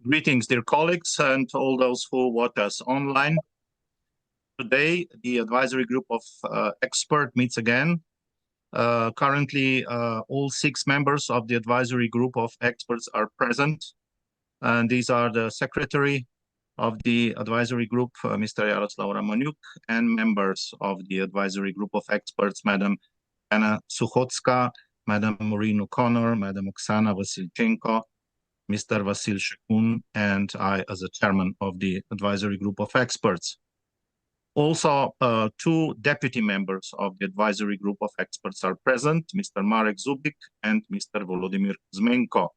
Greetings, dear colleagues, and all those who watch us online. Today, the advisory group of experts meets again. Currently, all 6 members of the advisory group of experts are present. And these are the secretary of the advisory group, Mr. Yaroslav Romaniuk, and members of the advisory group of experts, Madam Anna Suchocka, Madam Maureen O'Connor, Madam Oksana Vasilchenko, Mr. Vasil Shekun, and I as a chairman of the advisory group of experts. Also, 2 deputy members of the advisory group of experts are present, Mr. Marek Zubik and Mr. Volodymyr Zmenko.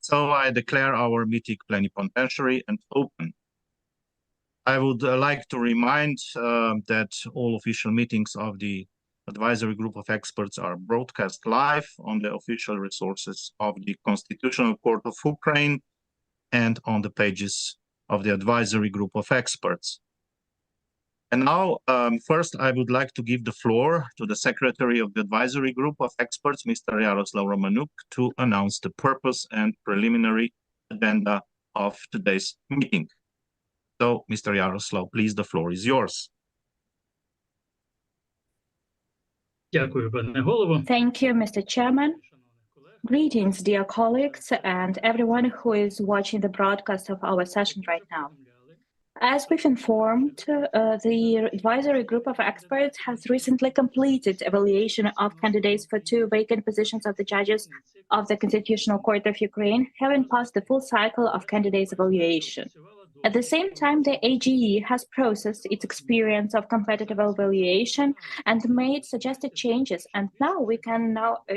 So I declare our meeting plenipotentiary and open. I would like to remind that all official meetings of the advisory group of experts are broadcast live on the official resources of the Constitutional Court of Ukraine and on the pages of the advisory group of experts. And now, first, I would like to give the floor to the secretary of the advisory group of experts, Mr. Yaroslav Romaniuk, to announce the purpose and preliminary agenda of today's meeting. So, Mr. Yaroslav, please, the floor is yours. Thank you, Mr. Chairman. Greetings, dear colleagues, and everyone who is watching the broadcast of our session right now. As we've informed, the advisory group of experts has recently completed evaluation of candidates for 2 vacant positions of the judges of the Constitutional Court of Ukraine, having passed the full cycle of candidates evaluation. At the same time, the AGE has processed its experience of competitive evaluation and made suggested changes, and now we can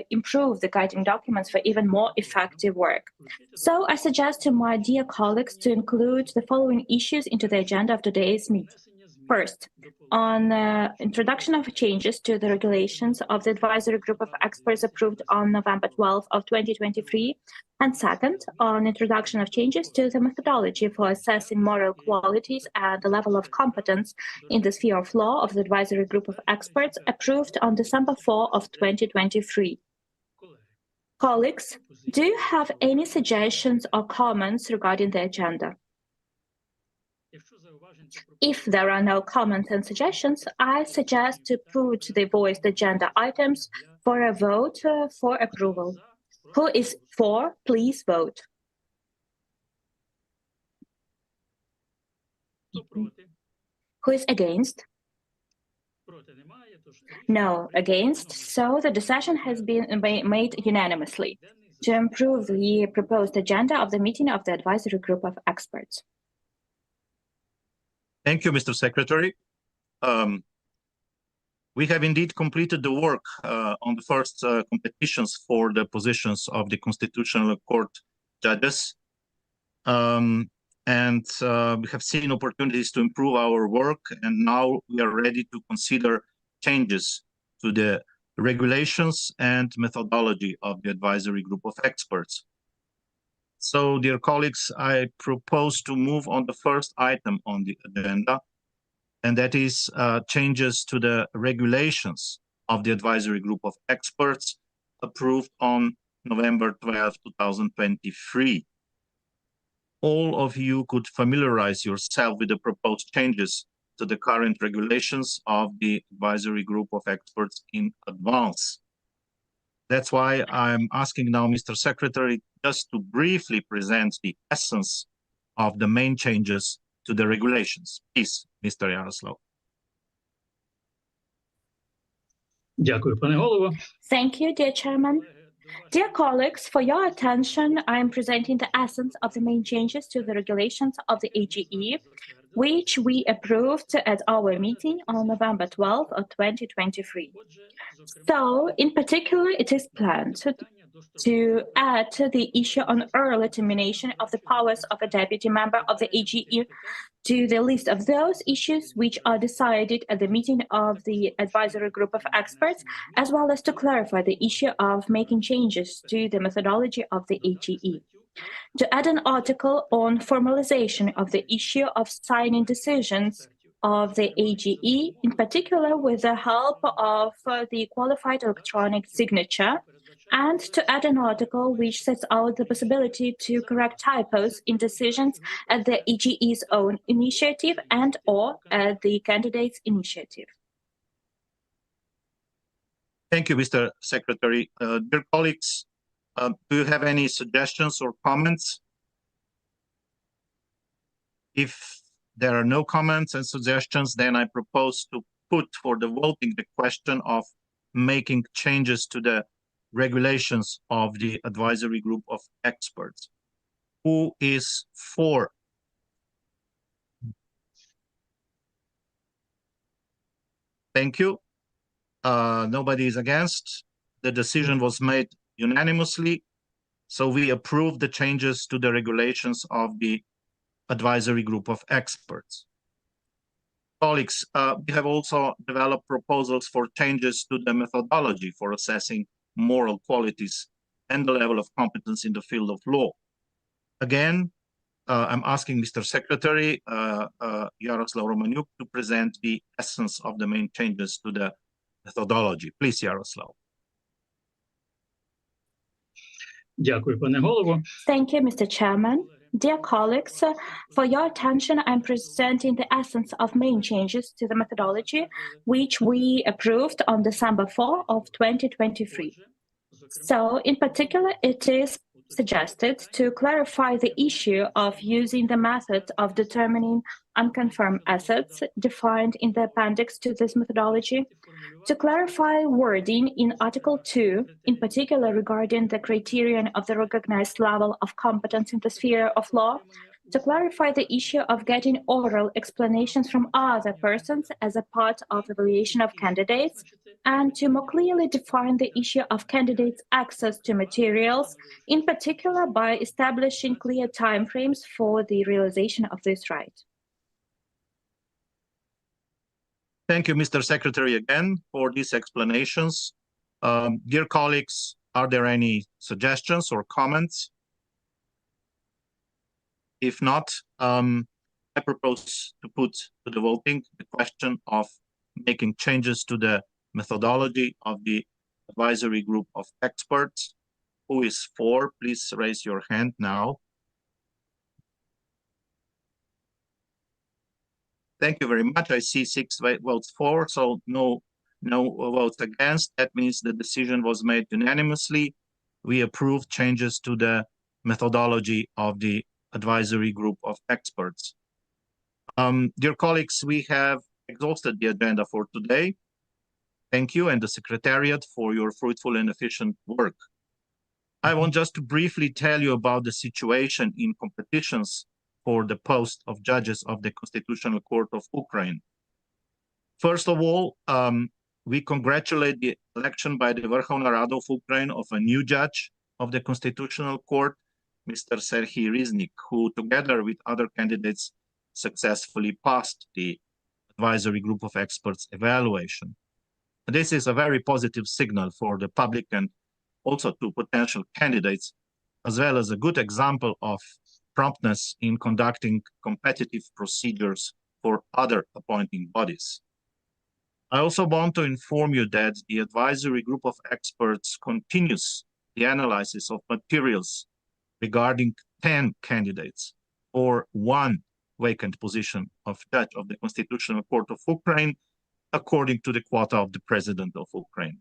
improve the guiding documents for even more effective work. So I suggest to my dear colleagues to include the following issues into the agenda of today's meeting. First, on introduction of changes to the regulations of the advisory group of experts approved on November 12 of 2023, and second, on introduction of changes to the methodology for assessing moral qualities and the level of competence in the sphere of law of the advisory group of experts approved on December 4 of 2023. Colleagues, do you have any suggestions or comments regarding the agenda? If there are no comments and suggestions, I suggest to put the voiced agenda items for a vote for approval. Who is for? Please vote. Who is against? No against, so the decision has been made unanimously to improve the proposed agenda of the meeting of the advisory group of experts. Thank you, Mr. Secretary. We have indeed completed the work on the first competitions for the positions of the Constitutional Court judges. And we have seen opportunities to improve our work, and now we are ready to consider changes to the regulations and methodology of the advisory group of experts. So, dear colleagues, I propose to move on the first item on the agenda, and that is changes to the regulations of the advisory group of experts approved on November 12, 2023. All of you could familiarize yourself with the proposed changes to the current regulations of the advisory group of experts in advance. That's why I'm asking now Mr. Secretary just to briefly present the essence of the main changes to the regulations. Please, Mr. Yaroslav. Thank you, dear Chairman. Dear colleagues, for your attention, I am presenting the essence of the main changes to the regulations of the AGE, which we approved at our meeting on November 12 of 2023. So, in particular, it is planned to add the issue on early termination of the powers of a deputy member of the AGE to the list of those issues which are decided at the meeting of the advisory group of experts, as well as to clarify the issue of making changes to the methodology of the AGE. To add an article on formalization of the issue of signing decisions of the AGE, in particular with the help of the qualified electronic signature, and to add an article which sets out the possibility to correct typos in decisions at the EGE's own initiative and/or at the candidate's initiative. Thank you, Mr. Secretary. Dear colleagues, do you have any suggestions or comments? If there are no comments and suggestions, then I propose to put for the voting the question of making changes to the regulations of the advisory group of experts. Who is for? Thank you. Nobody is against. The decision was made unanimously. So we approve the changes to the regulations of the advisory group of experts. Colleagues, we have also developed proposals for changes to the methodology for assessing moral qualities and the level of competence in the field of law. Again, I'm asking Mr. Secretary Yaroslav Romaniuk to present the essence of the main changes to the methodology. Please, Yaroslav. Дякую, пане голово. Thank you, Mr. Chairman. Dear colleagues, for your attention, I'm presenting the essence of main changes to the methodology, which we approved on December 4 of 2023. So, in particular, it is suggested to clarify the issue of using the method of determining unconfirmed assets defined in the appendix to this methodology, to clarify wording in Article 2, in particular regarding the criterion of the recognized level of competence in the sphere of law, to clarify the issue of getting oral explanations from other persons as a part of evaluation of candidates, and to more clearly define the issue of candidates' access to materials, in particular by establishing clear timeframes for the realization of this right. Thank you, Mr. Secretary, again for these explanations. Dear colleagues, are there any suggestions or comments? If not, I propose to put to the voting the question of making changes to the methodology of the advisory group of experts. Who is for? Please raise your hand now. Thank you very much. I see 6 votes for, so no votes against. That means the decision was made unanimously. We approve changes to the methodology of the advisory group of experts. Dear colleagues, we have exhausted the agenda for today. Thank you and the Secretariat for your fruitful and efficient work. I want just to briefly tell you about the situation in competitions for the post of judges of the Constitutional Court of Ukraine. First of all, we congratulate the election by the Verkhovna Rada of Ukraine of a new judge of the Constitutional Court, Mr. Serhiy Riznik, who together with other candidates successfully passed the advisory group of experts evaluation. This is a very positive signal for the public and also to potential candidates, as well as a good example of promptness in conducting competitive procedures for other appointing bodies. I also want to inform you that the advisory group of experts continues the analysis of materials regarding 10 candidates for 1 vacant position of judge of the Constitutional Court of Ukraine, according to the quota of the President of Ukraine.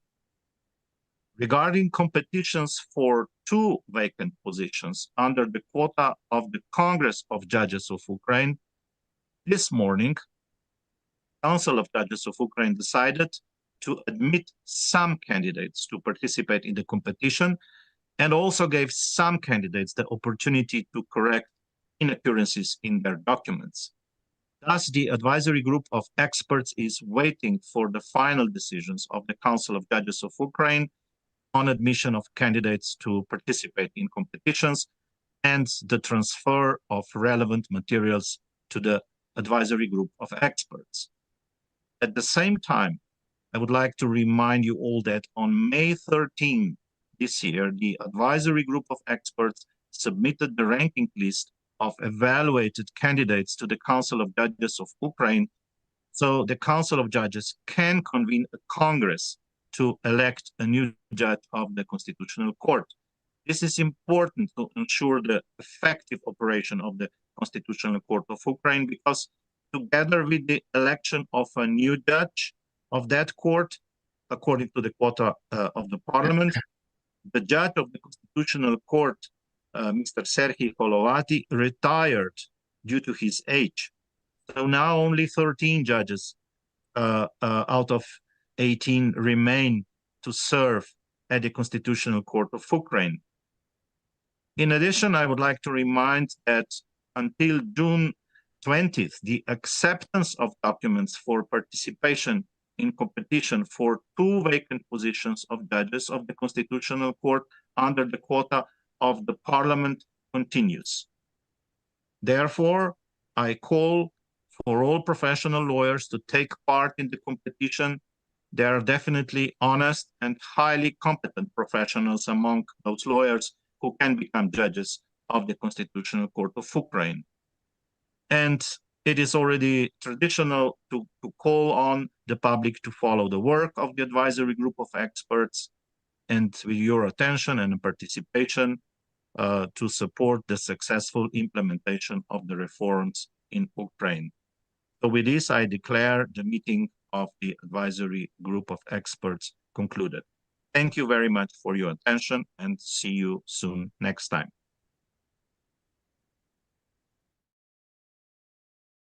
Regarding competitions for 2 vacant positions under the quota of the Congress of Judges of Ukraine, this morning, Council of Judges of Ukraine decided to admit some candidates to participate in the competition and also gave some candidates the opportunity to correct inaccuracies in their documents. Thus, the advisory group of experts is waiting for the final decisions of the Council of Judges of Ukraine on admission of candidates to participate in competitions and the transfer of relevant materials to the advisory group of experts. At the same time, I would like to remind you all that on May 13 this year, the advisory group of experts submitted the ranking list of evaluated candidates to the Council of Judges of Ukraine, so the Council of Judges can convene a Congress to elect a new judge of the Constitutional Court. This is important to ensure the effective operation of the Constitutional Court of Ukraine, because together with the election of a new judge of that court, according to the quota of the parliament, the judge of the Constitutional Court, Mr. Serhiy Holovati, retired due to his age. So now only 13 judges out of 18 remain to serve at the Constitutional Court of Ukraine. In addition, I would like to remind that until June 20th, the acceptance of documents for participation in competition for 2 vacant positions of judges of the Constitutional Court under the quota of the Parliament continues. Therefore, I call for all professional lawyers to take part in the competition. There are definitely honest and highly competent professionals among those lawyers who can become judges of the Constitutional Court of Ukraine. And it is already traditional to call on the public to follow the work of the advisory group of experts, and with your attention and participation to support the successful implementation of the reforms in Ukraine. So with this, I declare the meeting of the advisory group of experts concluded. Thank you very much for your attention, and see you soon next time.